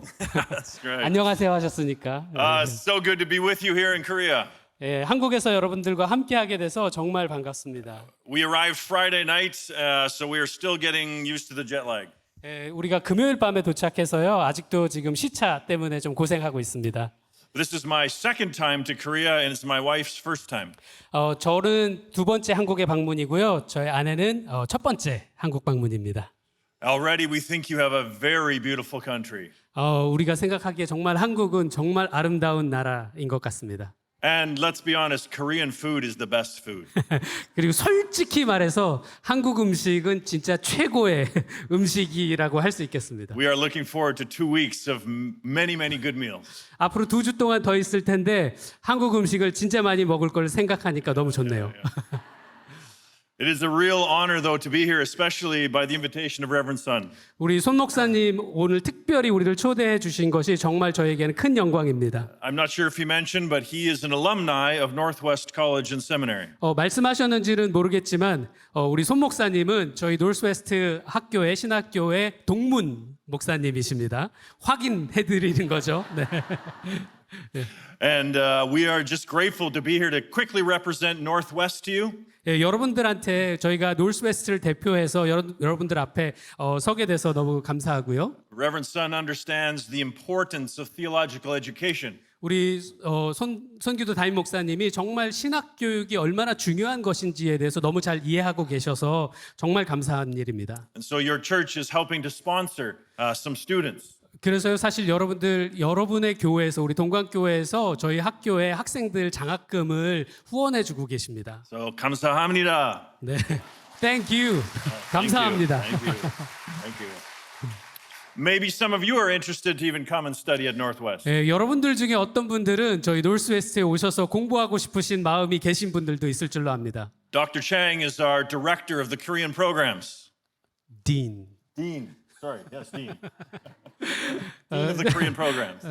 That's great. 안녕하세요 하셨으니까. So good to be with you here in Korea. 예, 한국에서 여러분들과 함께하게 돼서 정말 반갑습니다. We arrived Friday night, so we are still getting used to the jet lag. 예, 우리가 금요일 밤에 도착해서요. 아직도 지금 시차 때문에 좀 고생하고 있습니다. This is my second time to Korea, and it's my wife's first time. 저는 두 번째 한국의 방문이고요. 저희 아내는 첫 번째 한국 방문입니다. Already, we think you have a very beautiful country. 우리가 생각하기에 정말 한국은 정말 아름다운 나라인 것 같습니다. And let's be honest, Korean food is the best food. 그리고 솔직히 말해서 한국 음식은 진짜 최고의 음식이라고 할 수 있겠습니다. We are looking forward to 2 weeks of many, many good meals. 앞으로 2주 동안 더 있을 텐데 한국 음식을 진짜 많이 먹을 걸 생각하니까 너무 좋네요. It is a real honor, though, to be here, especially by the invitation of Reverend Sun. 우리 손 목사님 오늘 특별히 우리를 초대해 주신 것이 정말 저에게는 큰 영광입니다. I'm not sure if he mentioned, but he is an alumni of Northwest College and Seminary. 말씀하셨는지는 모르겠지만 우리 손 목사님은 저희 노스웨스트 학교의 신학교의 동문 목사님이십니다. 확인해 드리는 거죠. 네. And we are just grateful to be here to quickly represent Northwest to you. 예, 여러분들한테 저희가 노스웨스트를 대표해서 여러분들 앞에 서게 돼서 너무 감사하고요. Reverend Sun understands the importance of theological education. 우리 손기도 담임 목사님이 정말 신학 교육이 얼마나 중요한 것인지에 대해서 너무 잘 이해하고 계셔서 정말 감사한 일입니다. And so your church is helping to sponsor some students. 그래서요 사실 여러분의 교회에서 우리 동관교회에서 저희 학교의 학생들 장학금을 후원해주고 계십니다. So 감사합니다. 네, Thank you. 감사합니다. Thank you. Thank you. Maybe some of you are interested to even come and study at Northwest. 예, 여러분들 중에 어떤 분들은 저희 노스웨스트에 오셔서 공부하고 싶으신 마음이 계신 분들도 있을 줄로 압니다. Dr. Chang is our director of the Korean programs. Dean. Dean. Sorry, yes, Dean. Dean of the Korean programs.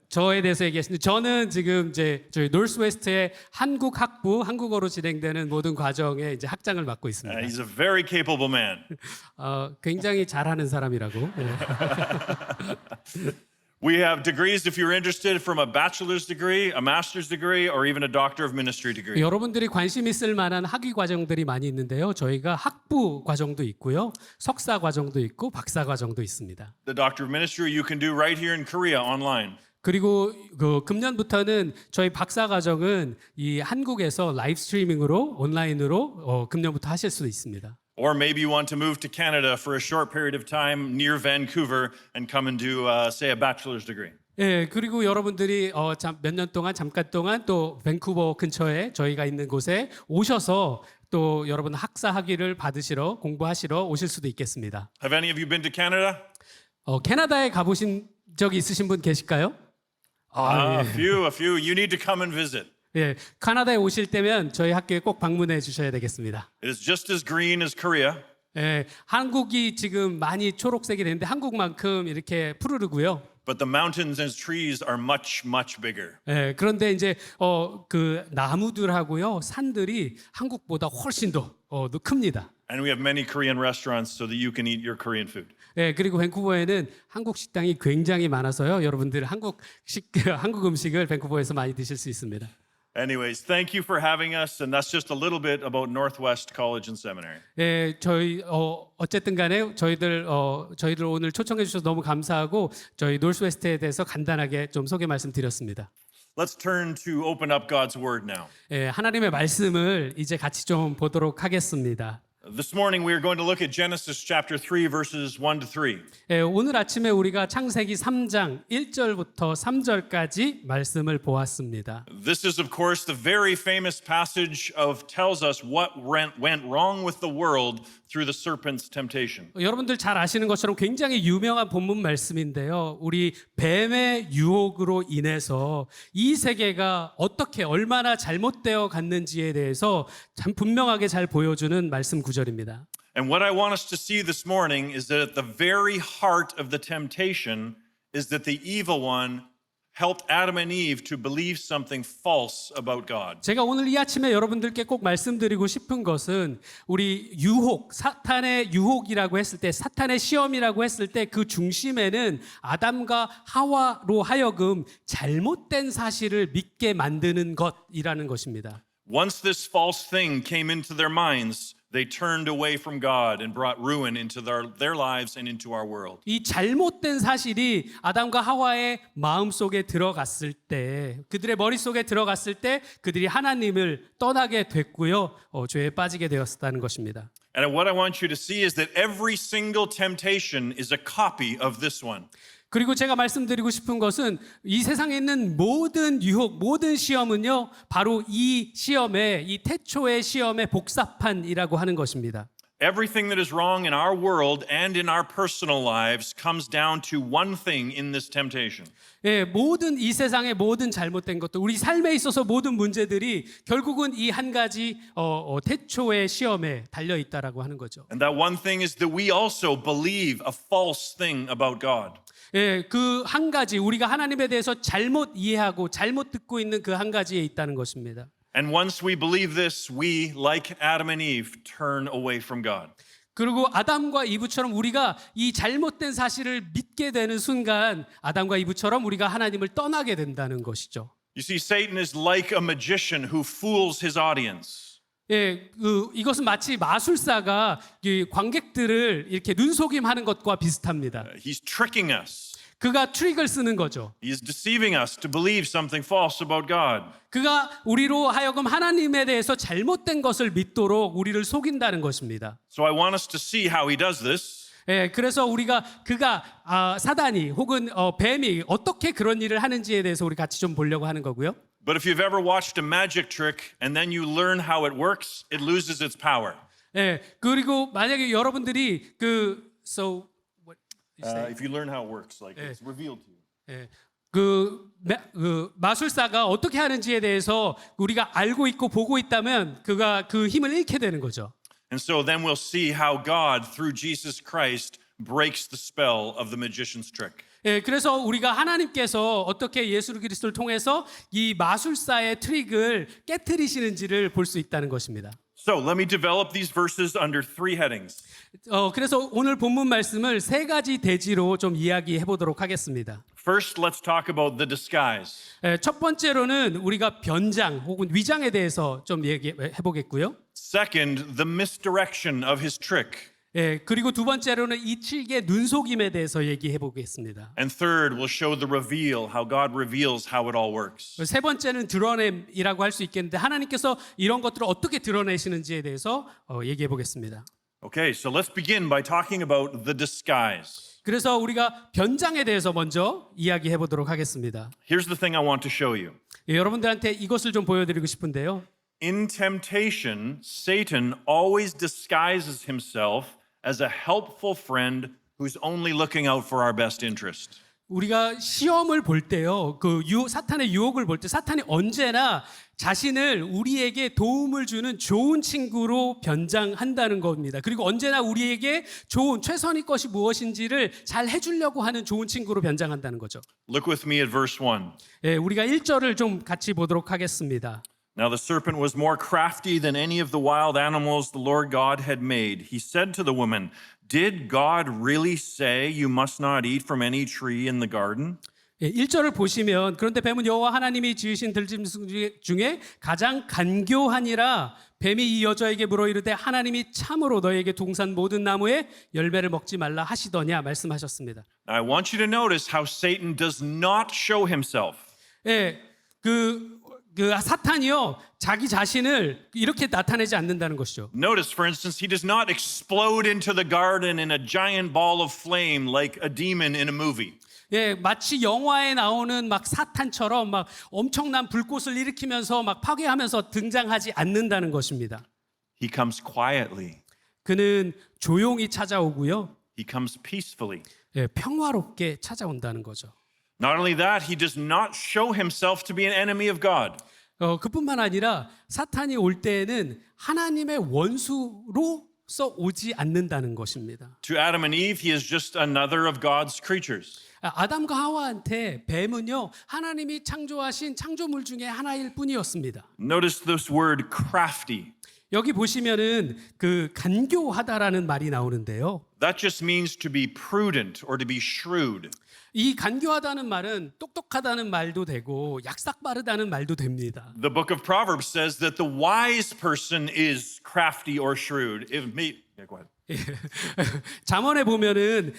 저에 대해서 얘기했습니다. 저는 지금 이제 저희 노스웨스트의 한국 학부, 한국어로 진행되는 모든 과정에 이제 학장을 맡고 있습니다. He's a very capable man. 굉장히 잘하는 사람이라고. 예. We have degrees, if you're interested, from a bachelor's degree, a master's degree, or even a doctor of ministry degree. 여러분들이 관심 있을 만한 학위 과정들이 많이 있는데요. 저희가 학부 과정도 있고요, 석사 과정도 있고, 박사 과정도 있습니다. The doctor of ministry you can do right here in Korea online. 그리고 금년부터는 저희 박사 과정은 이 한국에서 라이브 스트리밍으로 온라인으로 금년부터 하실 수 있습니다. Or maybe you want to move to Canada for a short period of time near Vancouver and come and do, say, a bachelor's degree. 예, 그리고 여러분들이 몇 년 동안 잠깐 동안 또 밴쿠버 근처에 저희가 있는 곳에 오셔서 또 여러분 학사 학위를 받으시러 공부하시러 오실 수도 있겠습니다. Have any of you been to Canada? 캐나다에 가보신 적이 있으신 분 계실까요? A few. You need to come and visit. 예, 캐나다에 오실 때면 저희 학교에 꼭 방문해 주셔야 되겠습니다. It is just as green as Korea. 예, 한국이 지금 많이 초록색이 되는데 한국만큼 이렇게 푸르르고요. But the mountains and trees are much, much bigger. 예, 그런데 이제 그 나무들하고요 산들이 한국보다 훨씬 더 큽니다. And we have many Korean restaurants so that you can eat your Korean food. 예, 그리고 밴쿠버에는 한국 식당이 굉장히 많아서요. 여러분들 한국 음식을 밴쿠버에서 많이 드실 수 있습니다. Anyways, thank you for having us, and that's just a little bit about Northwest College and Seminary. 예, 저희 어쨌든 간에 저희들 오늘 초청해 주셔서 너무 감사하고 저희 노스웨스트에 대해서 간단하게 좀 소개 말씀드렸습니다. Let's turn to open up God's Word now. 예, 하나님의 말씀을 이제 같이 좀 보도록 하겠습니다. This morning we are going to look at Genesis chapter 3 verses 1 to 3. 예, 오늘 아침에 우리가 창세기 3장 1절부터 3절까지 말씀을 보았습니다. This is of course the very famous passage of tells us what went wrong with the world through the serpent's temptation. 여러분들 잘 아시는 것처럼 굉장히 유명한 본문 말씀인데요. 우리 뱀의 유혹으로 인해서 이 세계가 어떻게 얼마나 잘못되어 갔는지에 대해서 참 분명하게 잘 보여주는 말씀 구절입니다. And what I want us to see this morning is that at the very heart of the temptation is that the evil one helped Adam and Eve to believe something false about God. 제가 오늘 이 아침에 여러분들께 꼭 말씀드리고 싶은 것은 우리 유혹, 사탄의 유혹이라고 했을 때, 사탄의 시험이라고 했을 때 그 중심에는 아담과 하와로 하여금 잘못된 사실을 믿게 만드는 것이라는 것입니다. Once this false thing came into their minds, they turned away from God and brought ruin into their lives and into our world. 이 잘못된 사실이 아담과 하와의 마음속에 들어갔을 때, 그들의 머릿속에 들어갔을 때 그들이 하나님을 떠나게 됐고요. 죄에 빠지게 되었다는 것입니다. And what I want you to see is that every single temptation is a copy of this one. 그리고 제가 말씀드리고 싶은 것은 이 세상에 있는 모든 유혹, 모든 시험은요, 바로 이 시험의, 이 태초의 시험의 복사판이라고 하는 것입니다. Everything that is wrong in our world and in our personal lives comes down to one thing in this temptation. 예, 모든 이 세상의 모든 잘못된 것들, 우리 삶에 있어서 모든 문제들이 결국은 이 한 가지 태초의 시험에 달려 있다라고 하는 거죠. And that one thing is that we also believe a false thing about God. 예, 그 한 가지 우리가 하나님에 대해서 잘못 이해하고 잘못 듣고 있는 그 한 가지에 있다는 것입니다. And once we believe this, we, like Adam and Eve, turn away from God. 그리고 아담과 이브처럼 우리가 이 잘못된 사실을 믿게 되는 순간 아담과 이브처럼 우리가 하나님을 떠나게 된다는 것이죠. You see, Satan is like a magician who fools his audience. 예, 이것은 마치 마술사가 이 관객들을 이렇게 눈속임하는 것과 비슷합니다. He's tricking us. 그가 트릭을 쓰는 거죠. He is deceiving us to believe something false about God. 그가 우리로 하여금 하나님에 대해서 잘못된 것을 믿도록 우리를 속인다는 것입니다. So I want us to see how he does this. 예, 그래서 그가 사단이 혹은 뱀이 어떻게 그런 일을 하는지에 대해서 우리 같이 좀 보려고 하는 거고요. But if you've ever watched a magic trick and then you learn how it works, it loses its power. 예, 그리고 만약에 여러분들이 If you learn how it works, like it's revealed to you. 예, 그 마술사가 어떻게 하는지에 대해서 우리가 알고 있고 보고 있다면 그가 그 힘을 잃게 되는 거죠. And so then we'll see how God, through Jesus Christ, breaks the spell of the magician's trick. 예, 그래서 우리가 하나님께서 어떻게 예수 그리스도를 통해서 이 마술사의 트릭을 깨트리시는지를 볼 수 있다는 것입니다. So let me develop these verses under three headings. 그래서 오늘 본문 말씀을 세 가지 대지로 좀 이야기해 보도록 하겠습니다. First, let's talk about the disguise. 예, 첫 번째로는 우리가 변장 혹은 위장에 대해서 좀 얘기해 보겠고요. Second, the misdirection of his trick. 예, 그리고 두 번째로는 이 칠개 눈속임에 대해서 얘기해 보겠습니다. And third, we'll show the reveal, how God reveals how it all works. 세 번째는 드러냄이라고 할 수 있겠는데 하나님께서 이런 것들을 어떻게 드러내시는지에 대해서 얘기해 보겠습니다. Okay, so let's begin by talking about the disguise. 그래서 우리가 변장에 대해서 먼저 이야기해 보도록 하겠습니다. Here's the thing I want to show you. 예, 여러분들한테 이것을 좀 보여드리고 싶은데요. In temptation, Satan always disguises himself as a helpful friend who's only looking out for our best interest. 우리가 시험을 볼 때요, 사탄의 유혹을 볼 때 사탄이 언제나 자신을 우리에게 도움을 주는 좋은 친구로 변장한다는 겁니다. 그리고 언제나 우리에게 좋은 최선의 것이 무엇인지를 잘 해주려고 하는 좋은 친구로 변장한다는 거죠. Look with me at verse 1. 예, 우리가 1절을 좀 같이 보도록 하겠습니다. Now the serpent was more crafty than any of the wild animals the Lord God had made. He said to the woman, "Did God really say you must not eat from any tree in the garden?" 예, 1절을 보시면 그런데 뱀은 여호와 하나님이 지으신 들짐승 중에 가장 간교하니라. 뱀이 이 여자에게 물어 이르되 하나님이 참으로 너에게 동산 모든 나무의 열매를 먹지 말라 하시더냐 말씀하셨습니다. Now, I want you to notice how Satan does not show himself. 예, 사탄이요 자기 자신을 이렇게 나타내지 않는다는 것이죠. Notice, for instance, he does not explode into the garden in a giant ball of flame like a demon in a movie. 예, 마치 영화에 나오는 막 사탄처럼 막 엄청난 불꽃을 일으키면서 막 파괴하면서 등장하지 않는다는 것입니다. He comes quietly. 그는 조용히 찾아오고요. He comes peacefully. 예, 평화롭게 찾아온다는 거죠. Not only that, he does not show himself to be an enemy of God. 그뿐만 아니라 사탄이 올 때에는 하나님의 원수로서 오지 않는다는 것입니다. To Adam and Eve, he is just another of God's creatures. 아담과 하와한테 뱀은요 하나님이 창조하신 창조물 중에 하나일 뿐이었습니다. Notice this word crafty. 여기 보시면은 그 간교하다라는 말이 나오는데요. That just means to be prudent or to be shrewd. 이 간교하다는 말은 똑똑하다는 말도 되고 약삭빠르다는 말도 됩니다. The book of Proverbs says that the wise person is crafty or shrewd. Yeah, go ahead. 잠언에 보면은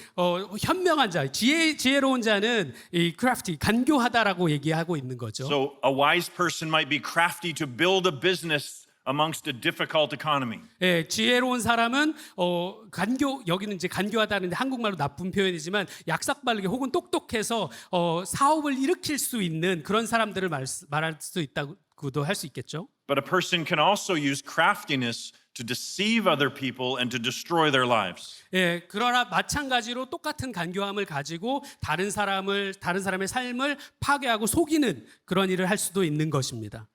현명한 자, 지혜로운 자는 이 crafty, 간교하다라고 얘기하고 있는 거죠. So a wise person might be crafty to build a business amongst a difficult economy. 예, 지혜로운 사람은 여기는 이제 간교하다는데 한국말로 나쁜 표현이지만 약삭빠르게 혹은 똑똑해서 사업을 일으킬 수 있는 그런 사람들을 말할 수 있다고도 할 수 있겠죠. But a person can also use craftiness to deceive other people and to destroy their lives. 예, 그러나 마찬가지로 똑같은 간교함을 가지고 다른 사람의 삶을 파괴하고 속이는 그런 일을 할 수도 있는 것입니다.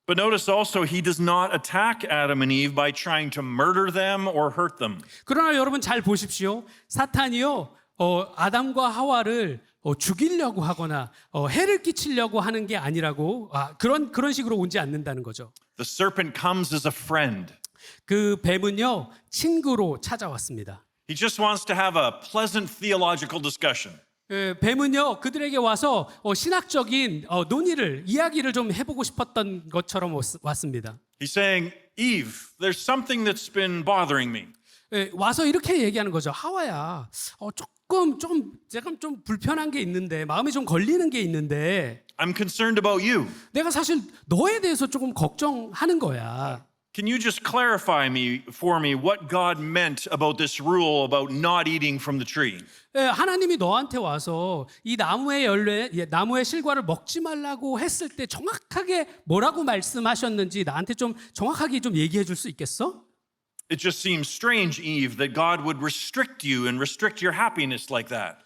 But notice also, he does not attack Adam and Eve by trying to murder them or hurt them. 그러나 여러분 잘 보십시오. 사탄이요, 아담과 하와를 죽이려고 하거나 해를 끼치려고 하는 게 아니라고 그런 식으로 오지 않는다는 거죠. The serpent comes as a friend. 그 뱀은요 친구로 찾아왔습니다. He just wants to have a pleasant theological discussion. 뱀은요 그들에게 와서 신학적인 이야기를 좀 해보고 싶었던 것처럼 왔습니다. He's saying, Eve, there's something that's been bothering me. 와서 이렇게 얘기하는 거죠. 하와야, 제가 좀 불편한 게 있는데 마음이 좀 걸리는 게 있는데 I'm concerned about you. 내가 사실 너에 대해서 조금 걱정하는 거야. Can you just clarify for me what God meant about this rule about not eating from the tree? 하나님이 너한테 와서 이 나무의 실과를 먹지 말라고 했을 때 정확하게 뭐라고 말씀하셨는지 나한테 좀 정확하게 좀 얘기해 줄 수 있겠어? It just seems strange, Eve, that God would restrict you and restrict your happiness like that.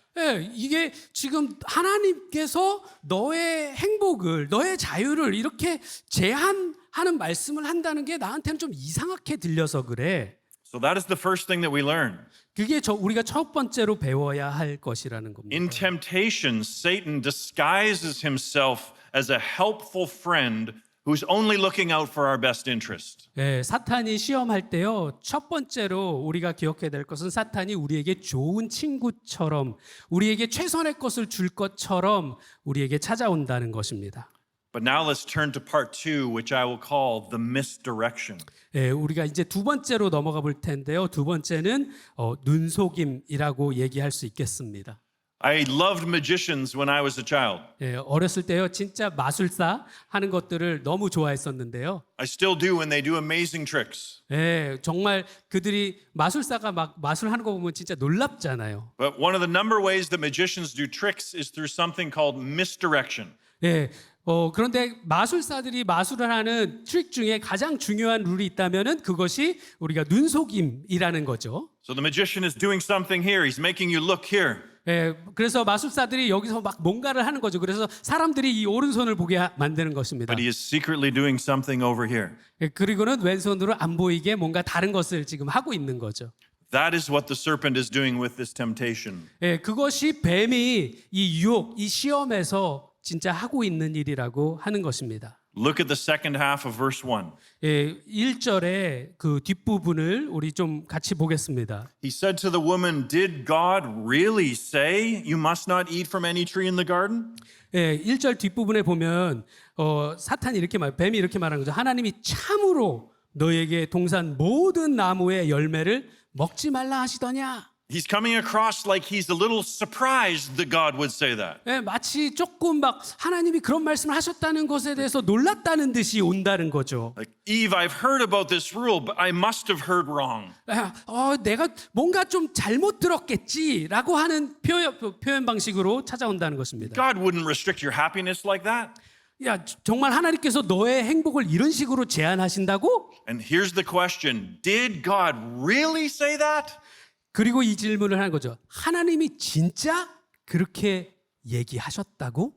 이게 지금 하나님께서 너의 행복을, 너의 자유를 이렇게 제한하는 말씀을 한다는 게 나한테는 좀 이상하게 들려서 그래. So that is the first thing that we learn. 그게 우리가 첫 번째로 배워야 할 것이라는 겁니다. In temptation, Satan disguises himself as a helpful friend who's only looking out for our best interest. 사탄이 시험할 때요. 첫 번째로 우리가 기억해야 될 것은 사탄이 우리에게 좋은 친구처럼 우리에게 최선의 것을 줄 것처럼 우리에게 찾아온다는 것입니다. But now let's turn to part 2, which I will call the misdirection. 우리가 이제 두 번째로 넘어가 볼 텐데요. 두 번째는 눈속임이라고 얘기할 수 있겠습니다. I loved magicians when I was a child. 어렸을 때요. 진짜 마술사 하는 것들을 너무 좋아했었는데요. I still do when they do amazing tricks. 정말 그들이 마술사가 막 마술하는 거 보면 진짜 놀랍잖아요. But one of the number ways that magicians do tricks is through something called misdirection. 그런데 마술사들이 마술을 하는 트릭 중에 가장 중요한 룰이 있다면은 그것이 우리가 눈속임이라는 거죠. So the magician is doing something here. He's making you look here. 그래서 마술사들이 여기서 막 뭔가를 하는 거죠. 그래서 사람들이 이 오른손을 보게 만드는 것입니다. But he is secretly doing something over here. 그리고는 왼손으로 안 보이게 뭔가 다른 것을 지금 하고 있는 거죠. That is what the serpent is doing with this temptation. 그것이 뱀이 이 유혹, 이 시험에서 진짜 하고 있는 일이라고 하는 것입니다. Look at the second half of verse 1. 1절의 그 뒷부분을 우리 좀 같이 보겠습니다. He said to the woman, "Did God really say you must not eat from any tree in the garden?" 1절 뒷부분에 보면 뱀이 이렇게 말하는 거죠. 하나님이 참으로 너에게 동산 모든 나무의 열매를 먹지 말라 하시더냐? He's coming across like he's a little surprised that God would say that. 마치 조금 막 하나님이 그런 말씀을 하셨다는 것에 대해서 놀랐다는 듯이 온다는 거죠. Like, Eve, I've heard about this rule, but I must have heard wrong. 내가 뭔가 좀 잘못 들었겠지라고 하는 표현 방식으로 찾아온다는 것입니다. God wouldn't restrict your happiness like that. 야, 정말 하나님께서 너의 행복을 이런 식으로 제한하신다고? And here's the question, did God really say that? 그리고 이 질문을 하는 거죠. 하나님이 진짜 그렇게 얘기하셨다고?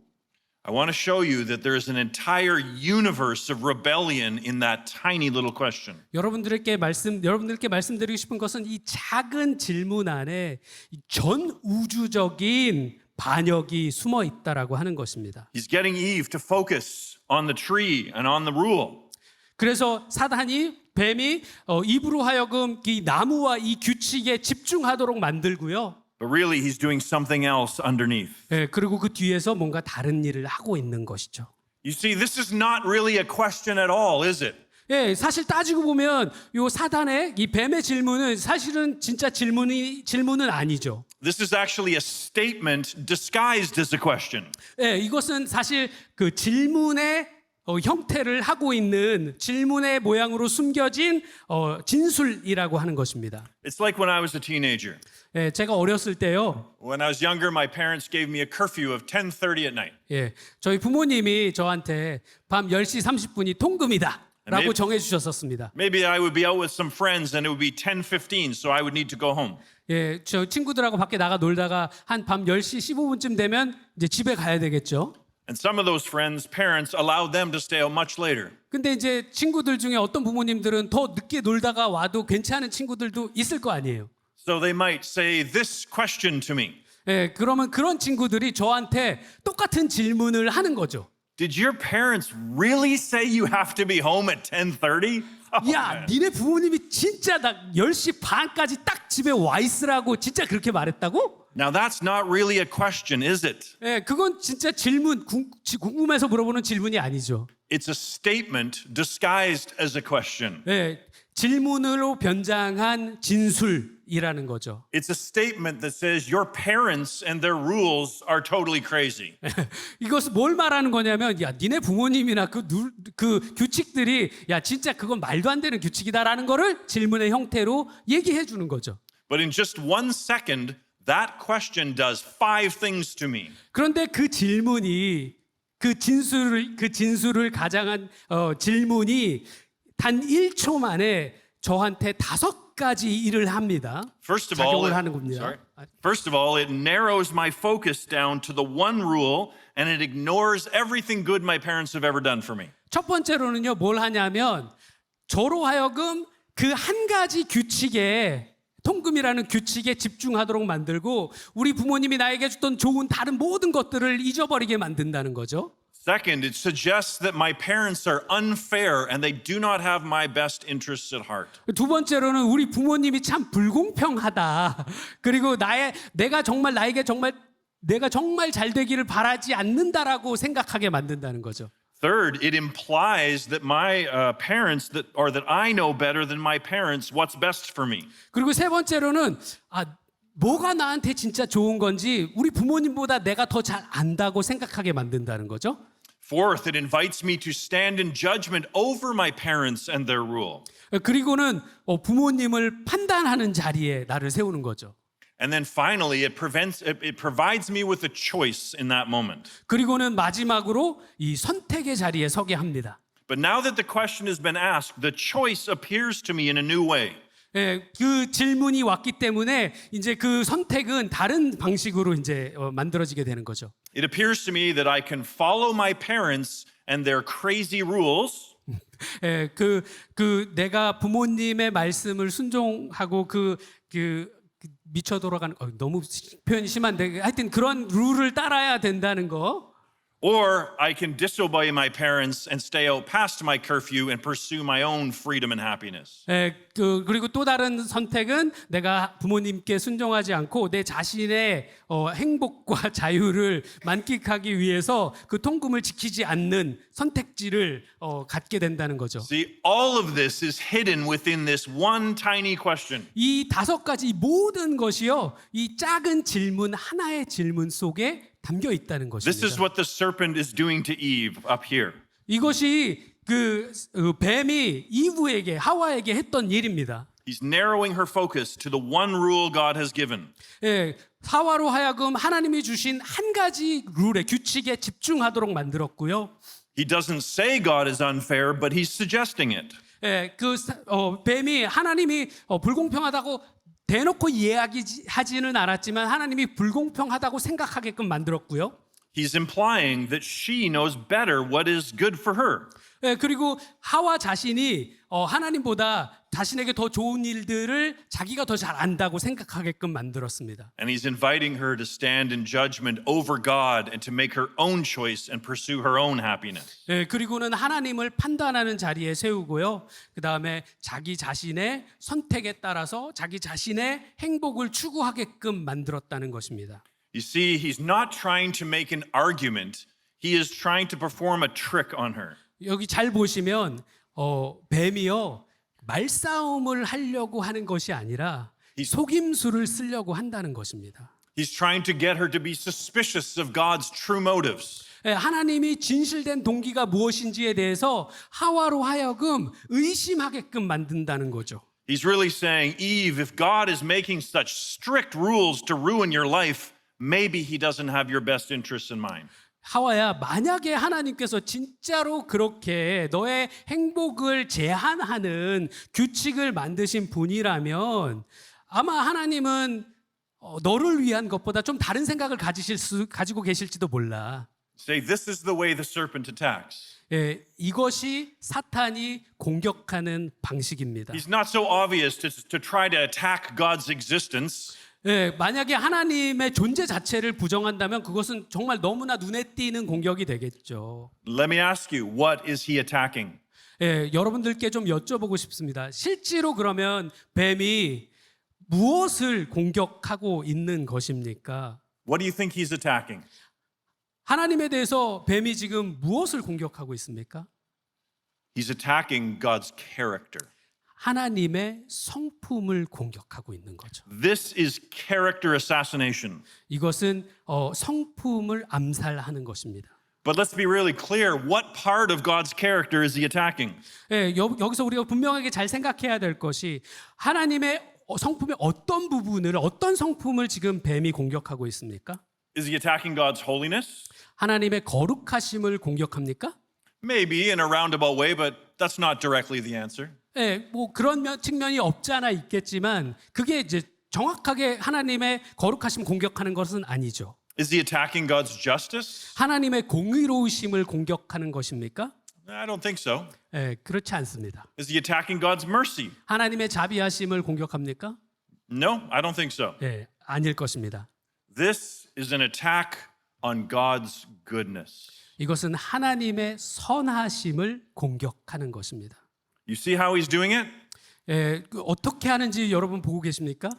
I want to show you that there is an entire universe of rebellion in that tiny little question. 여러분들께 말씀드리고 싶은 것은 이 작은 질문 안에 전 우주적인 반역이 숨어 있다라고 하는 것입니다. He's getting Eve to focus on the tree and on the rule. 그래서 뱀이 입으로 하여금 이 나무와 이 규칙에 집중하도록 만들고요. But really, he's doing something else underneath. 예, 그리고 그 뒤에서 뭔가 다른 일을 하고 있는 것이죠. You see, this is not really a question at all, is it? 예, 사실 따지고 보면 요 사단의 이 뱀의 질문은 사실은 진짜 질문은 아니죠. This is actually a statement disguised as a question. 예, 이것은 사실 그 질문의 형태를 하고 있는 질문의 모양으로 숨겨진 진술이라고 하는 것입니다. It's like when I was a teenager. 예, 제가 어렸을 때요. When I was younger, my parents gave me a curfew of 10:30 at night. 예, 저희 부모님이 저한테 밤 10시 30분이 통금이다 라고 정해 주셨었습니다. Maybe I would be out with some friends and it would be 10:15, so I would need to go home. 예, 저 친구들하고 밖에 나가 놀다가 한 밤 10시 15분쯤 되면 이제 집에 가야 되겠죠. And some of those friends' parents allowed them to stay out much later. 근데 이제 친구들 중에 어떤 부모님들은 더 늦게 놀다가 와도 괜찮은 친구들도 있을 거 아니에요. So they might say this question to me. 예, 그러면 그런 친구들이 저한테 똑같은 질문을 하는 거죠. Did your parents really say you have to be home at 10:30? 야, 니네 부모님이 진짜 나 10시 반까지 딱 집에 와 있으라고 진짜 그렇게 말했다고? Now that's not really a question, is it? 예, 그건 진짜 궁금해서 물어보는 질문이 아니죠. It's a statement disguised as a question. 예, 질문으로 변장한 진술이라는 거죠. It's a statement that says your parents and their rules are totally crazy. 이것은 뭘 말하는 거냐면, 야, 니네 부모님이나 그 규칙들이, 야, 진짜 그건 말도 안 되는 규칙이다라는 거를 질문의 형태로 얘기해 주는 거죠. But in just 1 second, that question does 5 things to me. 그런데 그 질문이 그 진술을 가장한 질문이 단 1초 만에 저한테 5가지 일을 합니다. 작용을 하는 겁니다. First of all, it narrows my focus down to the one rule and it ignores everything good my parents have ever done for me. 첫 번째로는요, 뭘 하냐면 저로 하여금 그 한 가지 규칙에 통금이라는 규칙에 집중하도록 만들고 우리 부모님이 나에게 줬던 좋은 다른 모든 것들을 잊어버리게 만든다는 거죠. Second, it suggests that my parents are unfair and they do not have my best interests at heart. 두 번째로는 우리 부모님이 참 불공평하다. 그리고 내가 정말 잘 되기를 바라지 않는다라고 생각하게 만든다는 거죠. Third, it implies that my parents that I know better than my parents what's best for me. 그리고 세 번째로는 뭐가 나한테 진짜 좋은 건지 우리 부모님보다 내가 더 잘 안다고 생각하게 만든다는 거죠. Fourth, it invites me to stand in judgment over my parents and their rule. 그리고는 부모님을 판단하는 자리에 나를 세우는 거죠. And then finally, it provides me with a choice in that moment. 그리고는 마지막으로 이 선택의 자리에 서게 합니다. But now that the question has been asked, the choice appears to me in a new way. 예, 그 질문이 왔기 때문에 이제 그 선택은 다른 방식으로 이제 만들어지게 되는 거죠. It appears to me that I can follow my parents and their crazy rules. 예, 내가 부모님의 말씀을 순종하고 미쳐 돌아가는 너무 표현이 심한데 하여튼 그런 룰을 따라야 된다는 거. Or I can disobey my parents and stay out past my curfew and pursue my own freedom and happiness. 그리고 또 다른 선택은 내가 부모님께 순종하지 않고 내 자신의 행복과 자유를 만끽하기 위해서 그 통금을 지키지 않는 선택지를 갖게 된다는 거죠. See, all of this is hidden within this one tiny question. 이 5가지 모든 것이요, 이 작은 질문 하나의 질문 속에 담겨 있다는 것입니다. This is what the serpent is doing to Eve up here. 이것이 뱀이 이브에게 하와에게 했던 일입니다. He's narrowing her focus to the one rule God has given. 예, 하와로 하여금 하나님이 주신 한 가지 룰의 규칙에 집중하도록 만들었고요. He doesn't say God is unfair, but he's suggesting it. 예, 뱀이 하나님이 불공평하다고 대놓고 이야기하지는 않았지만 하나님이 불공평하다고 생각하게끔 만들었고요. He's implying that she knows better what is good for her. 예, 그리고 하와 자신이 하나님보다 자신에게 더 좋은 일들을 자기가 더 잘 안다고 생각하게끔 만들었습니다. And he's inviting her to stand in judgment over God and to make her own choice and pursue her own happiness. 예, 그리고는 하나님을 판단하는 자리에 세우고요. 그 다음에 자기 자신의 선택에 따라서 자기 자신의 행복을 추구하게끔 만들었다는 것입니다. You see, he's not trying to make an argument. He is trying to perform a trick on her. 여기 잘 보시면 뱀이요 말싸움을 하려고 하는 것이 아니라 속임수를 쓰려고 한다는 것입니다. He's trying to get her to be suspicious of God's true motives. 예, 하나님이 진실된 동기가 무엇인지에 대해서 하와로 하여금 의심하게끔 만든다는 거죠. He's really saying, Eve, if God is making such strict rules to ruin your life, maybe he doesn't have your best interests in mind. 하와야, 만약에 하나님께서 진짜로 그렇게 너의 행복을 제한하는 규칙을 만드신 분이라면 아마 하나님은 너를 위한 것보다 좀 다른 생각을 가지고 계실지도 몰라. Say, this is the way the serpent attacks. 예, 이것이 사탄이 공격하는 방식입니다. He's not so obvious to try to attack God's existence. 예, 만약에 하나님의 존재 자체를 부정한다면 그것은 정말 너무나 눈에 띄는 공격이 되겠죠. Let me ask you, what is he attacking? 예, 여러분들께 좀 여쭤보고 싶습니다. 실제로 그러면 뱀이 무엇을 공격하고 있는 것입니까? What do you think he's attacking? 하나님에 대해서 뱀이 지금 무엇을 공격하고 있습니까? He's attacking God's character. 하나님의 성품을 공격하고 있는 거죠. This is character assassination. 이것은 성품을 암살하는 것입니다. But let's be really clear, what part of God's character is he attacking? 예, 여기서 우리가 분명하게 잘 생각해야 될 것이 하나님의 성품의 어떤 부분을 어떤 성품을 지금 뱀이 공격하고 있습니까? Is he attacking God's holiness? 하나님의 거룩하심을 공격합니까? Maybe in a roundabout way, but that's not directly the answer. 예, 뭐 그런 측면이 없지 않아 있겠지만 그게 이제 정확하게 하나님의 거룩하심 공격하는 것은 아니죠. Is he attacking God's justice? 하나님의 공의로우심을 공격하는 것입니까? I don't think so. 예, 그렇지 않습니다. Is he attacking God's mercy? 하나님의 자비하심을 공격합니까? No, I don't think so. 예, 아닐 것입니다. This is an attack on God's goodness. 이것은 하나님의 선하심을 공격하는 것입니다. You see how he's doing it? 예, 어떻게 하는지 여러분 보고 계십니까?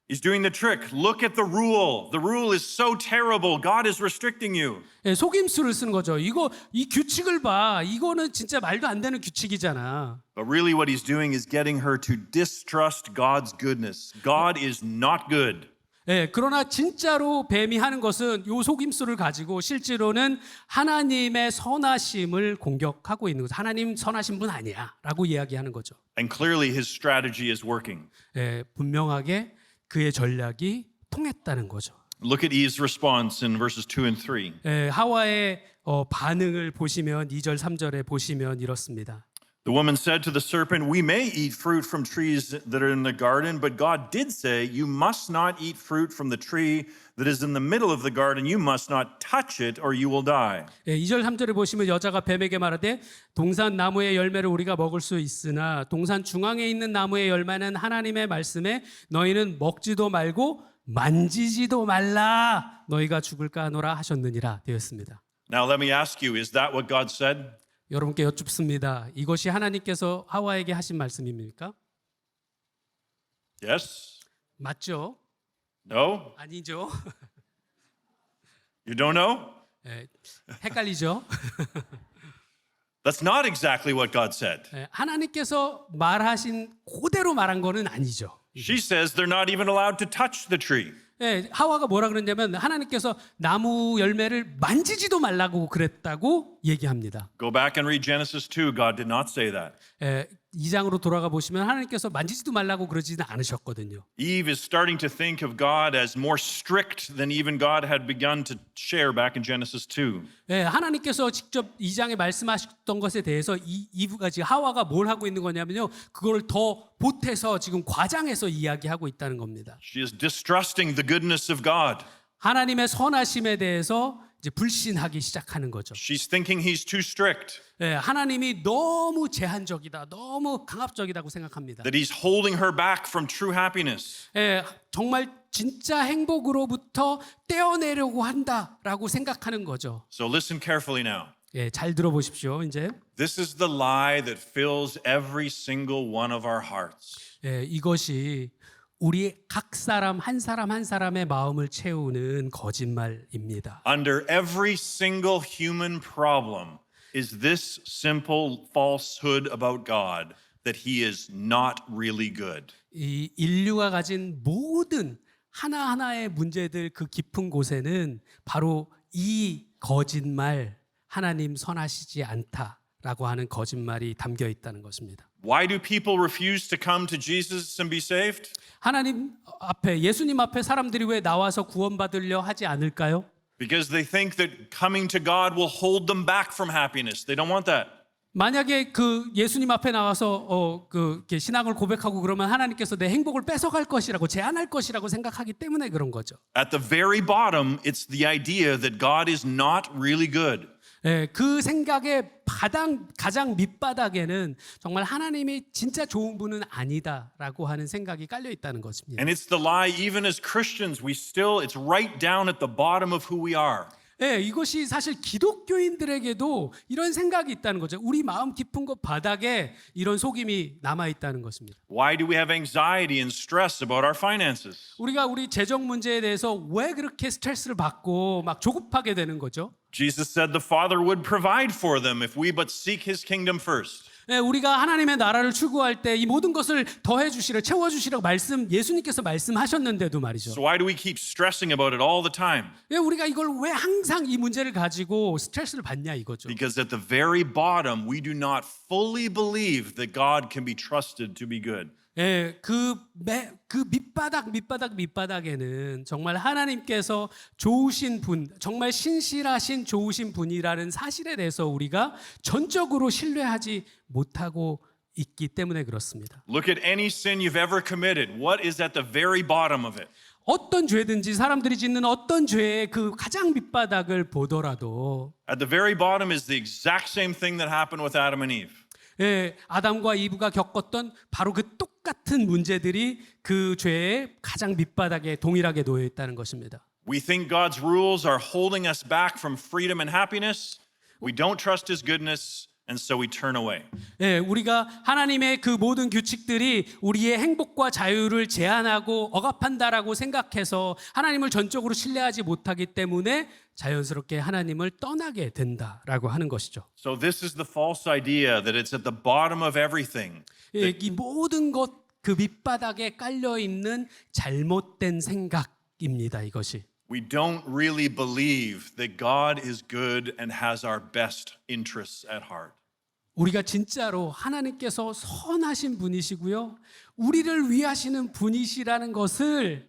He's doing the trick. Look at the rule. The rule is so terrible. God is restricting you. 예, 속임수를 쓰는 거죠. 이 규칙을 봐. 이거는 진짜 말도 안 되는 규칙이잖아. But really what he's doing is getting her to distrust God's goodness. God is not good. 예, 그러나 진짜로 뱀이 하는 것은 요 속임수를 가지고 실제로는 하나님의 선하심을 공격하고 있는 거죠. 하나님 선하신 분 아니야 라고 이야기하는 거죠. And clearly his strategy is working. 예, 분명하게 그의 전략이 통했다는 거죠. Look at Eve's response in verses 2 and 3. 예, 하와의 반응을 보시면 2절 3절에 보시면 이렇습니다. The woman said to the serpent, "We may eat fruit from trees that are in the garden, but God did say, you must not eat fruit from the tree that is in the middle of the garden. You must not touch it or you will die." 예, 2절 3절에 보시면 여자가 뱀에게 말하되 동산 나무의 열매를 우리가 먹을 수 있으나 동산 중앙에 있는 나무의 열매는 하나님의 말씀에 너희는 먹지도 말고 만지지도 말라 너희가 죽을까 하노라 하셨느니라 되었습니다. Now let me ask you, is that what God said? 여러분께 여쭙습니다. 이것이 하나님께서 하와에게 하신 말씀입니까? Yes? 맞죠? No? 아니죠? You don't know? 예, 헷갈리죠? That's not exactly what God said. 예, 하나님께서 말하신 그대로 말한 거는 아니죠. She says they're not even allowed to touch the tree. 예, 하와가 뭐라 그랬냐면 하나님께서 나무 열매를 만지지도 말라고 그랬다고 얘기합니다. Go back and read Genesis 2. God did not say that. 예, 2장으로 돌아가 보시면 하나님께서 만지지도 말라고 그러지는 않으셨거든요. Eve is starting to think of God as more strict than even God had begun to share back in Genesis 2. 예, 하나님께서 직접 2장에 말씀하셨던 것에 대해서 이브가 지금 하와가 뭘 하고 있는 거냐면요. 그걸 더 보태서 지금 과장해서 이야기하고 있다는 겁니다. She is distrusting the goodness of God. 하나님의 선하심에 대해서 이제 불신하기 시작하는 거죠. She's thinking he's too strict, 예, 하나님이 너무 제한적이다, 너무 강압적이라고 생각합니다. that he's holding her back from true happiness. 예, 정말 진짜 행복으로부터 떼어내려고 한다라고 생각하는 거죠. So listen carefully now. 예, 잘 들어보십시오. 이제 This is the lie that fills every single one of our hearts. 예, 이것이 우리 각 사람 한 사람 한 사람의 마음을 채우는 거짓말입니다. Under every single human problem is this simple falsehood about God, that he is not really good. 이 인류가 가진 모든 하나하나의 문제들 그 깊은 곳에는 바로 이 거짓말, 하나님 선하시지 않다라고 하는 거짓말이 담겨 있다는 것입니다. Why do people refuse to come to Jesus and be saved? 하나님 앞에, 예수님 앞에 사람들이 왜 나와서 구원받으려 하지 않을까요? Because they think that coming to God will hold them back from happiness. They don't want that. 만약에 그 예수님 앞에 나와서 이렇게 신앙을 고백하고 그러면 하나님께서 내 행복을 뺏어갈 것이라고, 제한할 것이라고 생각하기 때문에 그런 거죠. At the very bottom, it's the idea that God is not really good. 예, 그 생각의 가장 밑바닥에는 정말 하나님이 진짜 좋은 분은 아니다라고 하는 생각이 깔려 있다는 것입니다. And it's the lie, even as Christians, it's right down at the bottom of who we are. 예, 이것이 사실 기독교인들에게도 이런 생각이 있다는 거죠. 우리 마음 깊은 곳 바닥에 이런 속임이 남아 있다는 것입니다. Why do we have anxiety and stress about our finances? 우리가 우리 재정 문제에 대해서 왜 그렇게 스트레스를 받고 막 조급하게 되는 거죠? Jesus said the Father would provide for them if we but seek his kingdom first. 예, 우리가 하나님의 나라를 추구할 때 이 모든 것을 더해 주시라, 채워 주시라고 예수님께서 말씀하셨는데도 말이죠. So why do we keep stressing about it all the time? 예, 우리가 이걸 왜 항상 이 문제를 가지고 스트레스를 받냐 이거죠. Because at the very bottom, we do not fully believe that God can be trusted to be good. 예, 그 밑바닥에는 정말 하나님께서 좋으신 분, 정말 신실하신 좋으신 분이라는 사실에 대해서 우리가 전적으로 신뢰하지 못하고 있기 때문에 그렇습니다. Look at any sin you've ever committed. What is at the very bottom of it? 어떤 죄든지 사람들이 짓는 어떤 죄의 그 가장 밑바닥을 보더라도 At the very bottom is the exact same thing that happened with Adam and Eve. 예, 아담과 이브가 겪었던 바로 그 똑같은 문제들이 그 죄의 가장 밑바닥에 동일하게 놓여 있다는 것입니다. We think God's rules are holding us back from freedom and happiness. We don't trust his goodness, and so we turn away. 예, 우리가 하나님의 그 모든 규칙들이 우리의 행복과 자유를 제한하고 억압한다라고 생각해서 하나님을 전적으로 신뢰하지 못하기 때문에 자연스럽게 하나님을 떠나게 된다라고 하는 것이죠. So this is the false idea that it's at the bottom of everything. 예, 이 모든 것 그 밑바닥에 깔려 있는 잘못된 생각입니다. 이것이. We don't really believe that God is good and has our best interests at heart. 우리가 진짜로 하나님께서 선하신 분이시고요, 우리를 위하시는 분이시라는 것을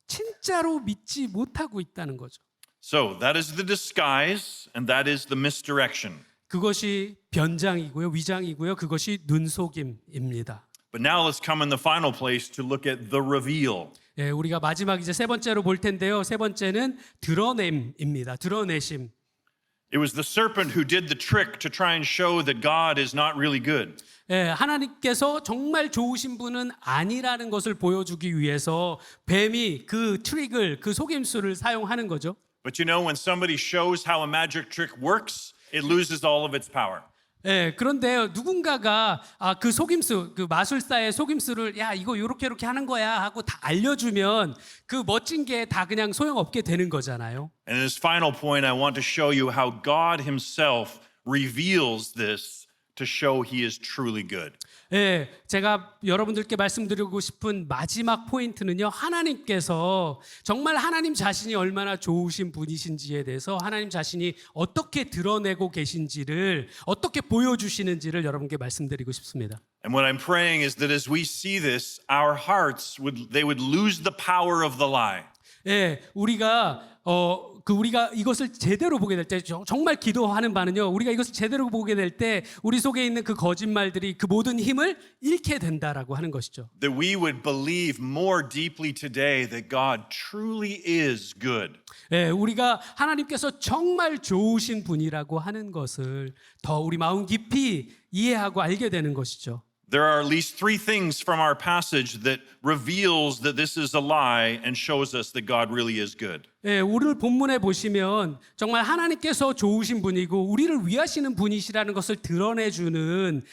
진짜로 믿지 못하고 있다는 거죠. So that is the disguise and that is the misdirection. 그것이 변장이고요, 위장이고요, 그것이 눈속임입니다. But now let's come in the final place to look at the reveal. 예, 우리가 마지막 이제 세 번째로 볼 텐데요. 세 번째는 드러냄입니다. 드러내심. It was the serpent who did the trick to try and show that God is not really good. 예, 하나님께서 정말 좋으신 분은 아니라는 것을 보여주기 위해서 뱀이 그 트릭을, 그 속임수를 사용하는 거죠. But you know, when somebody shows how a magic trick works, it loses all of its power. 예, 그런데 누군가가 그 속임수, 그 마술사의 속임수를 야 이거 요렇게 하는 거야 하고 다 알려주면 그 멋진 게 다 그냥 소용없게 되는 거잖아요. And in this final point, I want to show you how God himself reveals this to show he is truly good. 예, 제가 여러분들께 말씀드리고 싶은 마지막 포인트는요, 하나님께서 정말 하나님 자신이 얼마나 좋으신 분이신지에 대해서 하나님 자신이 어떻게 드러내고 계신지를, 어떻게 보여주시는지를 여러분께 말씀드리고 싶습니다. And what I'm praying is that as we see this, our hearts would lose the power of the lie. 예, 우리가 이것을 제대로 보게 될 때 정말 기도하는 바는요. 우리가 이것을 제대로 보게 될 때 우리 속에 있는 그 거짓말들이 그 모든 힘을 잃게 된다라고 하는 것이죠. That we would believe more deeply today that God truly is good. 예, 우리가 하나님께서 정말 좋으신 분이라고 하는 것을 더 우리 마음 깊이 이해하고 알게 되는 것이죠. There are at least three things from our passage that reveals that this is a lie and shows us that God really is good. 예, 오늘 본문에 보시면 정말 하나님께서 좋으신 분이고 우리를 위하시는 분이시라는 것을 드러내주는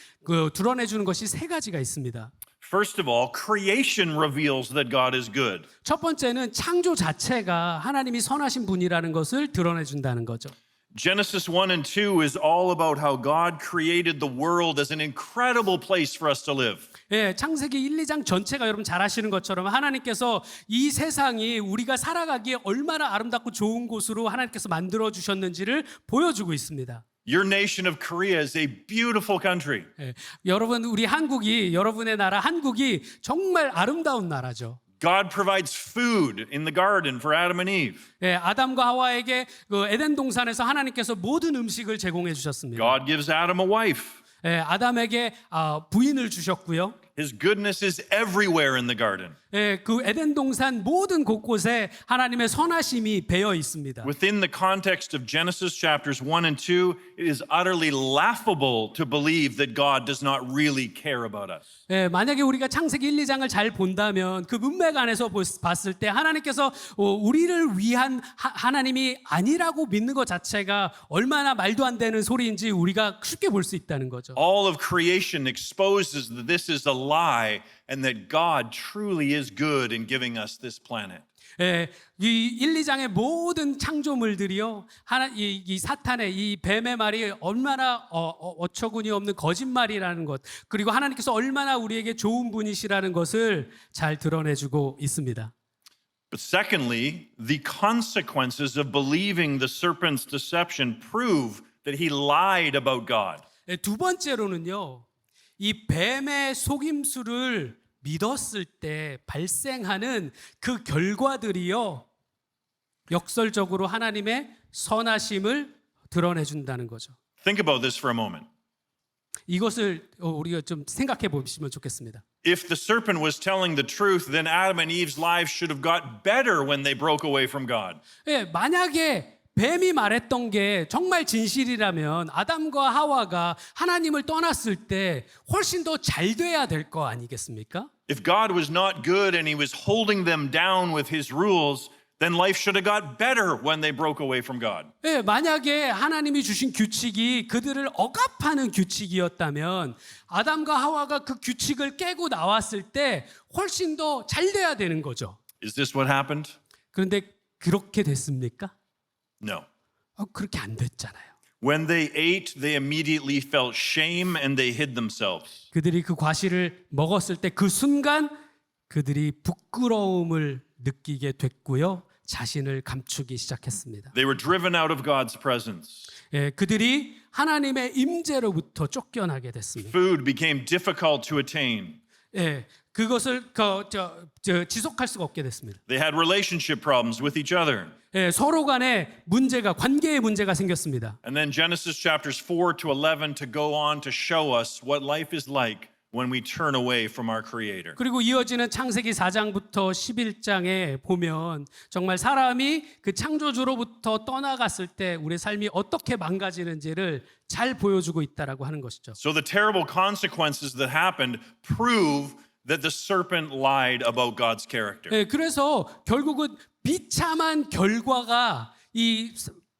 것이 세 가지가 있습니다. First of all, creation reveals that God is good. 첫 번째는 창조 자체가 하나님이 선하신 분이라는 것을 드러내준다는 거죠. Genesis 1 and 2 is all about how God created the world as an incredible place for us to live. 예, 창세기 1, 2장 전체가 여러분 잘 아시는 것처럼 하나님께서 이 세상이 우리가 살아가기에 얼마나 아름답고 좋은 곳으로 하나님께서 만들어 주셨는지를 보여주고 있습니다. Your nation of Korea is a beautiful country. 예, 여러분의 나라 한국이 정말 아름다운 나라죠. God provides food in the garden for Adam and Eve. 예, 아담과 하와에게 그 에덴 동산에서 하나님께서 모든 음식을 제공해 주셨습니다. God gives Adam a wife. 예, 아담에게 부인을 주셨고요. His goodness is everywhere in the garden. 예, 그 에덴 동산 모든 곳곳에 하나님의 선하심이 배어 있습니다. Within the context of Genesis chapters 1 and 2, it is utterly laughable to believe that God does not really care about us. 예, 만약에 우리가 창세기 1, 2장을 잘 본다면 그 문맥 안에서 봤을 때 하나님께서 우리를 위한 하나님이 아니라고 믿는 것 자체가 얼마나 말도 안 되는 소리인지 우리가 쉽게 볼 수 있다는 거죠. All of creation exposes that this is a lie and that God truly is good in giving us this planet. 예, 이 1, 2장의 모든 창조물들이요, 이 사탄의 이 뱀의 말이 얼마나 어처구니 없는 거짓말이라는 것, 그리고 하나님께서 얼마나 우리에게 좋은 분이시라는 것을 잘 드러내주고 있습니다. But secondly, the consequences of believing the serpent's deception prove that he lied about God. 예, 두 번째로는요, 이 뱀의 속임수를 믿었을 때 발생하는 그 결과들이요, 역설적으로 하나님의 선하심을 드러내준다는 거죠. Think about this for a moment. 이것을 우리가 좀 생각해 보시면 좋겠습니다. If the serpent was telling the truth, then Adam and Eve's lives should have got better when they broke away from God. 예, 만약에 뱀이 말했던 게 정말 진실이라면 아담과 하와가 하나님을 떠났을 때 훨씬 더 잘 돼야 될 거 아니겠습니까? If God was not good and he was holding them down with his rules, then life should have got better when they broke away from God. 예, 만약에 하나님이 주신 규칙이 그들을 억압하는 규칙이었다면 아담과 하와가 그 규칙을 깨고 나왔을 때 훨씬 더 잘 돼야 되는 거죠. Is this what happened? 그런데 그렇게 됐습니까? No. 그렇게 안 됐잖아요. When they ate, they immediately felt shame and they hid themselves. 그들이 그 과실을 먹었을 때 그 순간 그들이 부끄러움을 느끼게 됐고요. 자신을 감추기 시작했습니다. They were driven out of God's presence. 예, 그들이 하나님의 임재로부터 쫓겨나게 됐습니다. Food became difficult to attain. 예, 그것을 지속할 수가 없게 됐습니다. They had relationship problems with each other. 예, 서로 간에 관계의 문제가 생겼습니다. And then Genesis chapters 4 to 11 to go on to show us what life is like when we turn away from our Creator. 그리고 이어지는 창세기 4장부터 11장에 보면 정말 사람이 그 창조주로부터 떠나갔을 때 우리의 삶이 어떻게 망가지는지를 잘 보여주고 있다라고 하는 것이죠. So the terrible consequences that happened prove that the serpent lied about God's character. 예, 그래서 결국은 비참한 결과가 이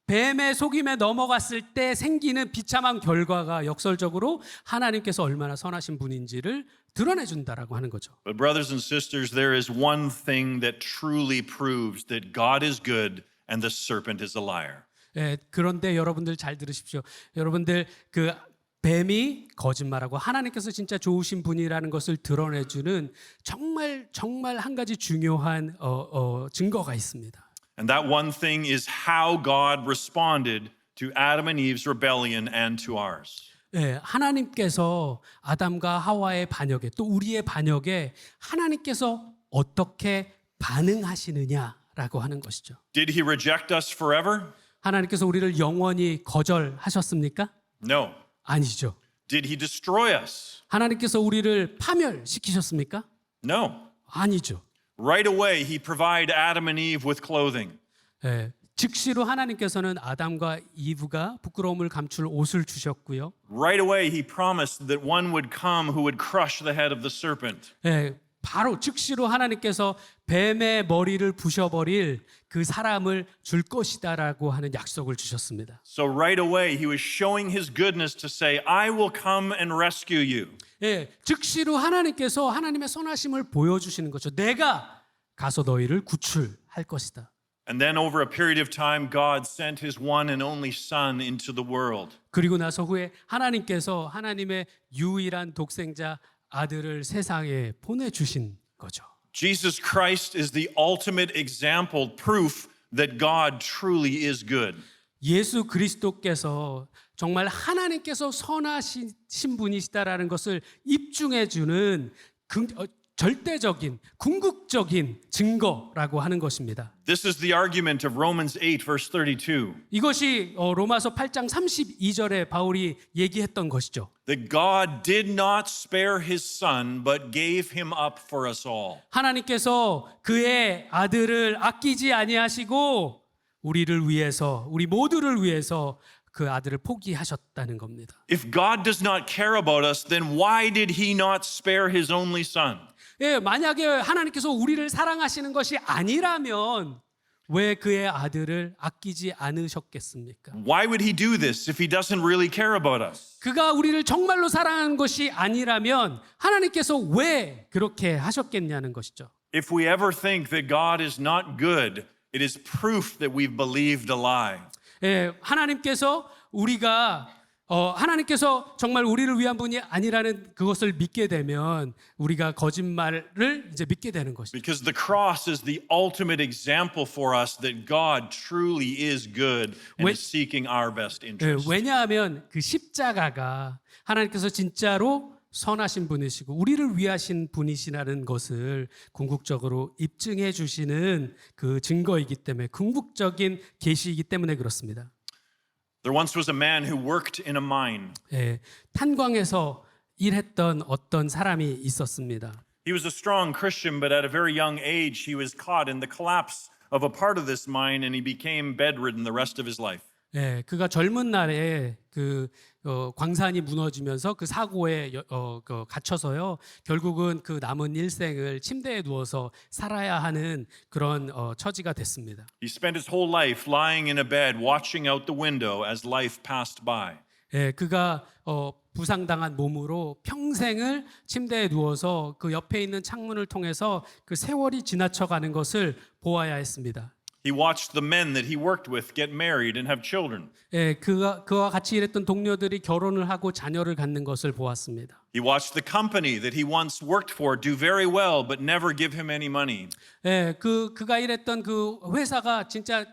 뱀의 속임에 넘어갔을 때 생기는 비참한 결과가 역설적으로 하나님께서 얼마나 선하신 분인지를 드러내준다라고 하는 거죠. But brothers and sisters, there is one thing that truly proves that God is good and the serpent is a liar. 예, 그런데 여러분들 잘 들으십시오. 여러분들 그 뱀이 거짓말하고 하나님께서 진짜 좋으신 분이라는 것을 드러내주는 정말 한 가지 중요한 증거가 있습니다. And that one thing is how God responded to Adam and Eve's rebellion and to ours. 예, 하나님께서 아담과 하와의 반역에 또 우리의 반역에 하나님께서 어떻게 반응하시느냐라는 라고 하는 것이죠. Did he reject us forever? 하나님께서 우리를 영원히 거절하셨습니까? No. 아니죠. Did he destroy us? 하나님께서 우리를 파멸시키셨습니까? No. 아니죠. Right away, he provided Adam and Eve with clothing. 예, 즉시로 하나님께서는 아담과 이브가 부끄러움을 감출 옷을 주셨고요. Right away, he promised that one would come who would crush the head of the serpent. 예, 바로 즉시로 하나님께서 뱀의 머리를 부셔버릴 그 사람을 줄 것이다라고 하는 약속을 주셨습니다. So right away, he was showing his goodness to say, I will come and rescue you. 예, 즉시로 하나님께서 하나님의 선하심을 보여주시는 거죠. 내가 가서 너희를 구출할 것이다. And then over a period of time, God sent his one and only Son into the world. 그리고 나서 후에 하나님께서 하나님의 유일한 독생자 아들을 세상에 보내주신 거죠. Jesus Christ is the ultimate example, proof that God truly is good. 예수 그리스도께서 정말 하나님께서 선하신 분이시다라는 것을 입증해 주는 절대적인 궁극적인 증거라고 하는 것입니다. This is the argument of Romans 8, verse 32. 이것이 로마서 8장 32절에 바울이 얘기했던 것이죠. That God did not spare his son, but gave him up for us all. 하나님께서 그의 아들을 아끼지 아니하시고 우리를 위해서, 우리 모두를 위해서 그 아들을 포기하셨다는 겁니다. If God does not care about us, then why did he not spare his only son? 예, 만약에 하나님께서 우리를 사랑하시는 것이 아니라면 왜 그의 아들을 아끼지 않으셨겠습니까? Why would he do this if he doesn't really care about us? 그가 우리를 정말로 사랑하는 것이 아니라면 하나님께서 왜 그렇게 하셨겠냐는 것이죠. If we ever think that God is not good, it is proof that we've believed a lie. 예, 하나님께서 정말 우리를 위한 분이 아니라는 그것을 믿게 되면 우리가 거짓말을 이제 믿게 되는 것이죠. Because the cross is the ultimate example for us that God truly is good and is seeking our best 예, interest. 왜냐하면 그 십자가가 하나님께서 진짜로 선하신 분이시고 우리를 위하신 분이시라는 것을 궁극적으로 입증해 주시는 그 증거이기 때문에 궁극적인 계시이기 때문에 그렇습니다. There once was a man who worked in a mine. 예, 탄광에서 일했던 어떤 사람이 있었습니다. He was a strong Christian, but at a very young age, he was caught in the collapse of a part of this mine and he became bedridden the rest of his life. 예, 그가 젊은 날에 광산이 무너지면서 그 사고에 갇혀서요. 결국은 그 남은 일생을 침대에 누워서 살아야 하는 그런 처지가 됐습니다. He spent his whole life lying in a bed, watching out the window as life passed by. 예, 그가 부상당한 몸으로 평생을 침대에 누워서 그 옆에 있는 창문을 통해서 그 세월이 지나쳐가는 것을 보아야 했습니다. He watched the men that he worked with get married and have children. 예, 그와 같이 일했던 동료들이 결혼을 하고 자녀를 갖는 것을 보았습니다. He watched the company that he once worked for do very well, but never give him any money. 예, 그가 일했던 그 회사가 진짜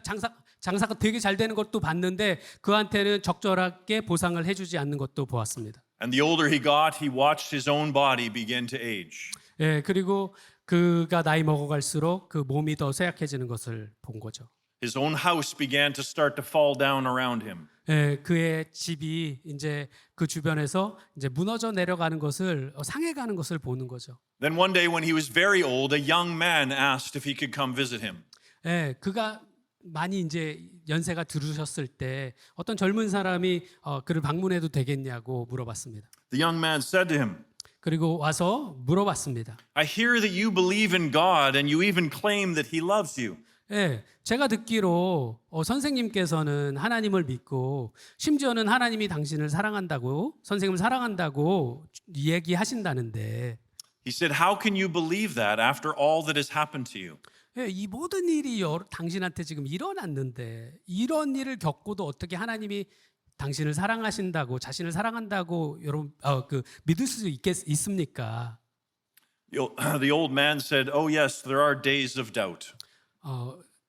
장사가 되게 잘 되는 것도 봤는데 그한테는 적절하게 보상을 해주지 않는 것도 보았습니다. And the older he got, he watched his own body begin to age. 예, 그리고 그가 나이 먹어갈수록 그 몸이 더 쇠약해지는 것을 본 거죠. His own house began to start to fall down around him. 예, 그의 집이 이제 그 주변에서 이제 무너져 내려가는 것을 상해가는 것을 보는 거죠. Then one day when he was very old, a young man asked if he could come visit him. 예, 그가 많이 이제 연세가 들으셨을 때 어떤 젊은 사람이 그를 방문해도 되겠냐고 물어봤습니다. The young man said to him, 그리고 와서 물어봤습니다. I hear that you believe in God and you even claim that he loves you. 예, 제가 듣기로 선생님께서는 하나님을 믿고 심지어는 하나님이 당신을 사랑한다고 선생님을 사랑한다고 얘기하신다는데 He said, how can you believe that after all that has happened to you? 예, 이 모든 일이 당신한테 지금 일어났는데 이런 일을 겪고도 어떻게 하나님이 당신을 사랑하신다고 자신을 사랑한다고 여러분 믿을 수 있습니까? The old man said, oh yes, there are days of doubt.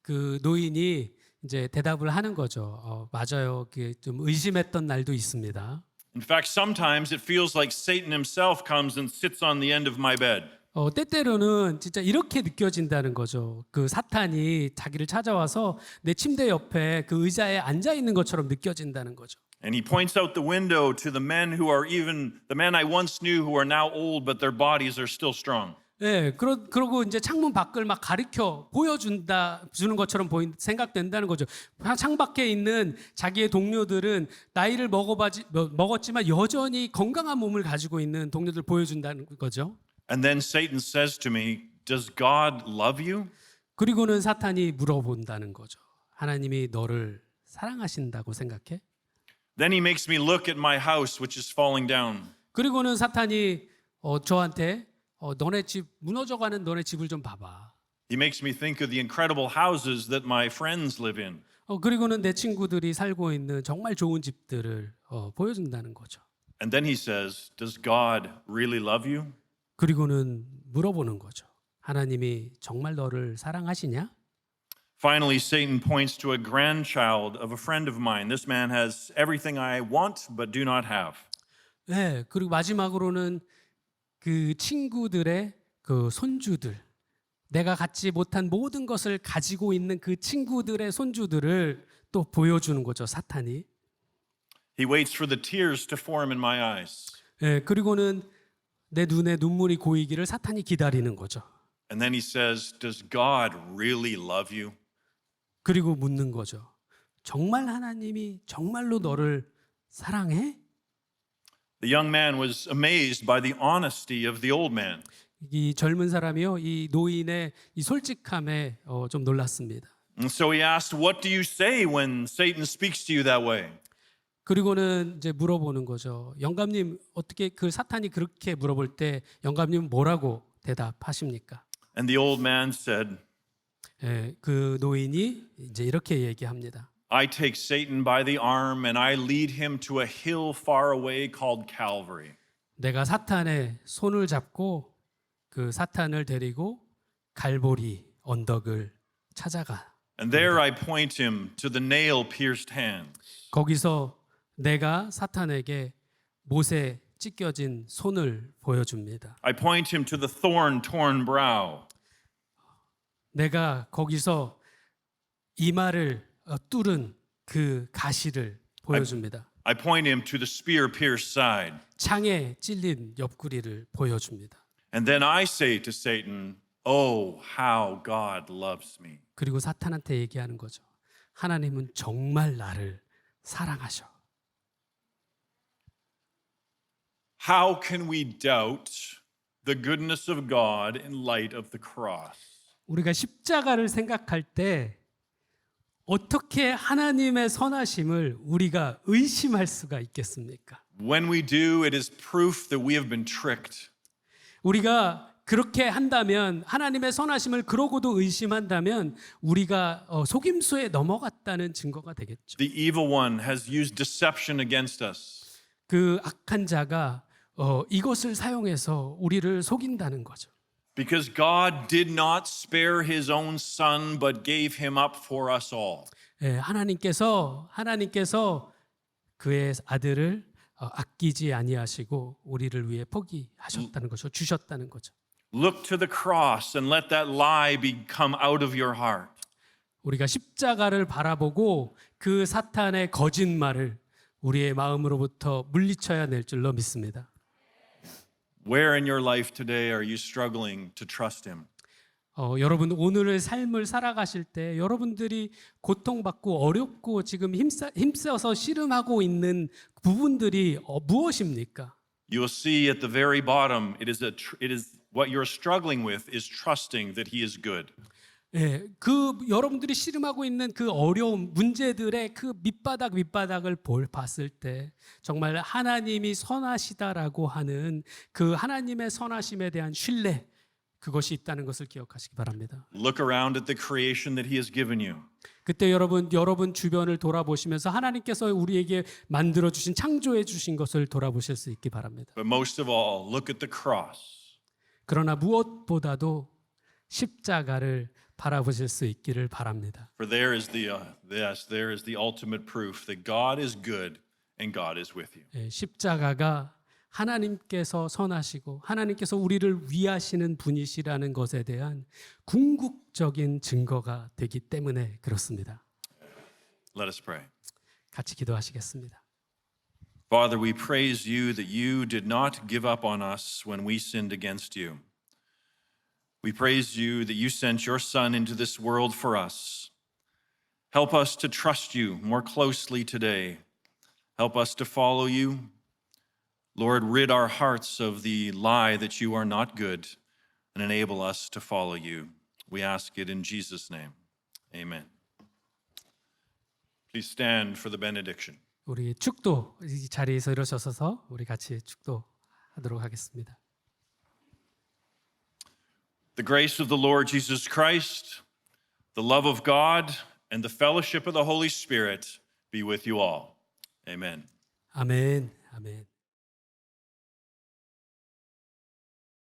그 노인이 이제 대답을 하는 거죠. 맞아요. 좀 의심했던 날도 있습니다. In fact, sometimes it feels like Satan himself comes and sits on the end of my bed. 때때로는 진짜 이렇게 느껴진다는 거죠. 그 사탄이 자기를 찾아와서 내 침대 옆에 그 의자에 앉아 있는 것처럼 느껴진다는 거죠. And he points out the window to the men who are even the men I once knew who are now old, but their bodies are still strong. 예, 그러고 이제 창문 밖을 막 가리켜 주는 것처럼 생각된다는 거죠. 창밖에 있는 자기의 동료들은 나이를 먹었지만 여전히 건강한 몸을 가지고 있는 동료들 보여준다는 거죠. And then Satan says to me, "Does God love you?" 그리고는 사탄이 물어본다는 거죠. 하나님이 너를 사랑하신다고 생각해? Then he makes me look at my house, which is falling down. 그리고는 사탄이 저한테 너네 집 무너져가는 너네 집을 좀 봐봐. He makes me think of the incredible houses that my friends live in. 그리고는 내 친구들이 살고 있는 정말 좋은 집들을 보여준다는 거죠. And then he says, "Does God really love you?" 그리고는 물어보는 거죠. 하나님이 정말 너를 사랑하시냐? Finally, Satan points to a grandchild of a friend of mine. This man has everything I want but do not have. 네, 그리고 마지막으로는 그 친구들의 그 손주들, 내가 갖지 못한 모든 것을 가지고 있는 그 친구들의 손주들을 또 보여주는 거죠, 사탄이. He waits for the tears to form in my eyes. 네, 그리고는 내 눈에 눈물이 고이기를 사탄이 기다리는 거죠. And then he says, "Does God really love you?" 그리고 묻는 거죠. 정말 하나님이 정말로 너를 사랑해? The young man was amazed by the honesty of the old man. 이 젊은 사람이요, 이 노인의 이 솔직함에 좀 놀랐습니다. And so he asked, "What do you say when Satan speaks to you that way?" 그리고는 이제 물어보는 거죠. 영감님, 어떻게 그 사탄이 그렇게 물어볼 때 영감님 뭐라고 대답하십니까? And the old man said, 예, 그 노인이 이제 이렇게 얘기합니다. "I take Satan by the arm and I lead him to a hill far away called Calvary. 내가 사탄의 손을 잡고 그 사탄을 데리고 갈보리 언덕을 찾아가. And there I point him to the nail-pierced hands. 거기서 내가 사탄에게 못에 찢겨진 손을 보여줍니다. I point him to the thorn-torn brow. 내가 거기서 이마를 뚫은 그 가시를 보여줍니다. I point him to the spear-pierced side. 창에 찔린 옆구리를 보여줍니다. And then I say to Satan, "Oh, how God loves me." 그리고 사탄한테 얘기하는 거죠. 하나님은 정말 나를 사랑하셔. How can we doubt the goodness of God in light of the cross? 우리가 십자가를 생각할 때 어떻게 하나님의 선하심을 우리가 의심할 수가 있겠습니까? When we do, it is proof that we have been tricked. 우리가 그렇게 한다면 하나님의 선하심을 그러고도 의심한다면 우리가 속임수에 넘어갔다는 증거가 되겠죠. The evil one has used deception against us. 그 악한 자가 이것을 사용해서 우리를 속인다는 거죠. Because God did not spare his own son but gave him up for us all. 예, 하나님께서 그의 아들을 아끼지 아니하시고 우리를 위해 포기하셨다는 거죠. 주셨다는 거죠. Look to the cross and let that lie become out of your heart. 우리가 십자가를 바라보고 그 사탄의 거짓말을 우리의 마음으로부터 물리쳐야 낼 줄로 믿습니다. Where in your life today are you struggling to trust him? 여러분 오늘의 삶을 살아가실 때 여러분들이 고통받고 어렵고 지금 힘써서 씨름하고 있는 부분들이 무엇입니까? You will see at the very bottom it is what you're struggling with is trusting that he is good. 예, 그 여러분들이 씨름하고 있는 그 어려움, 문제들의 그 밑바닥을 봤을 때 정말 하나님이 선하시다라고 하는 그 하나님의 선하심에 대한 신뢰 그것이 있다는 것을 기억하시기 바랍니다. Look around at the creation that he has given you. 그때 여러분 주변을 돌아보시면서 하나님께서 우리에게 만들어 주신 창조해 주신 것을 돌아보실 수 있기 바랍니다. But most of all, look at the cross. 그러나 무엇보다도 십자가를 바라보실 수 있기를 바랍니다. For there is the ultimate proof that God is good and God is with you. 예, 십자가가 하나님께서 선하시고 하나님께서 우리를 위하시는 분이시라는 것에 대한 궁극적인 증거가 되기 때문에 그렇습니다. Let us pray. 같이 기도하시겠습니다. Father, we praise you that you did not give up on us when we sinned against you. We praise you that you sent your Son into this world for us. Help us to trust you more closely today. Help us to follow you. Lord, rid our hearts of the lie that you are not good and enable us to follow you. We ask it in Jesus' name. Amen. Please stand for the benediction. 우리 축도 이 자리에서 일어서셔서 우리 같이 축도하도록 하겠습니다. The grace of the Lord Jesus Christ, the love of God, and the fellowship of the Holy Spirit be with you all. Amen. 아멘. 아멘.